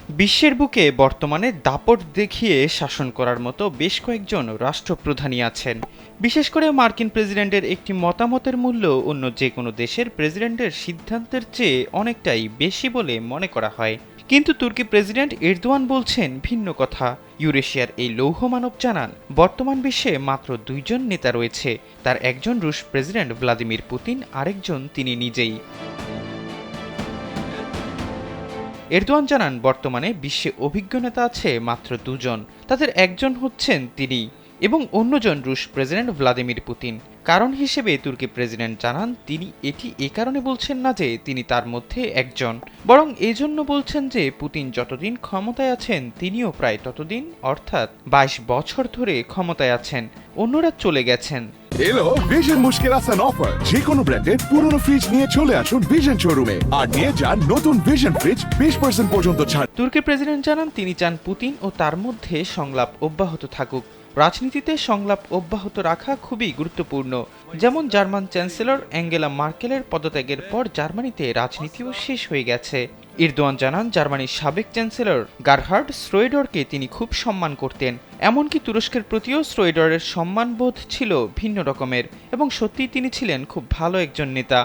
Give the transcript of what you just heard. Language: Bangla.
বিশ্বের বুকে বর্তমানে দাপট দেখিয়ে শাসন করার মতো বেশ কয়েকজন রাষ্ট্রপ্রধানই আছেন। বিশেষ করে মার্কিন প্রেসিডেন্টের একটি মতামতের মূল্য অন্য যে কোনো দেশের প্রেসিডেন্টের সিদ্ধান্তের চেয়ে অনেকটাই বেশি বলে মনে করা হয়। কিন্তু তুর্কি প্রেসিডেন্ট এরদোয়ান বলছেন ভিন্ন কথা। ইউরেশিয়ার এই লৌহ মানব জানান, বর্তমান বিশ্বে মাত্র দুইজন নেতা রয়েছে, তার একজন রুশ প্রেসিডেন্ট ভ্লাদিমির পুতিন, আরেকজন তিনি নিজেই। এরদোয়ান জানান, বর্তমানে বিশ্বে অভিজ্ঞ নেতা আছে মাত্র দুজন, তাদের একজন হচ্ছেন তিনি এবং অন্যজন রুশ প্রেসিডেন্ট ভ্লাদিমির পুতিন। কারণ হিসেবে তুর্কি প্রেসিডেন্ট জানান, তিনি এটি এ কারণে বলছেন না যে তিনি তার মধ্যে একজন, বরং এজন্য বলছেন যে পুতিন যতদিন ক্ষমতায় আছেন তিনিও প্রায় ততদিন, অর্থাৎ 22 বছর ধরে ক্ষমতায় আছেন, অন্যরা চলে গেছেন। এলো ভিশন মুশকিল আসান অফার, যে কোনো ব্র্যান্ডের পুরনো ফ্রিজ নিয়ে চলে আসুন ভিশন শোরুমে আর নিয়ে যান নতুন ভিশন ফ্রিজ 20% পর্যন্ত ছাড়। তুর্কি প্রেসিডেন্ট জানান, তিনি চান পুতিন ও তার মধ্যে সংলাপ অব্যাহত থাকুক। রাজনীতিতে সংলাপ অব্যাহত রাখা খুবই গুরুত্বপূর্ণ। যেমন জার্মান চ্যান্সেলর অ্যাঙ্গেলা মার্কেলের পদত্যাগের পর জার্মানিতে রাজনীতিও শেষ হয়ে গেছে। এরদোয়ান জানান, জার্মানির সাবেক চ্যান্সেলর গারহার্ড শ্রোয়েডরকে তিনি খুব সম্মান করতেন, এমনকি তুরস্কের প্রতিও শ্রোয়েডরের সম্মানবোধ ছিল ভিন্ন রকমের এবং সত্যিই তিনি ছিলেন খুব ভালো একজন নেতা।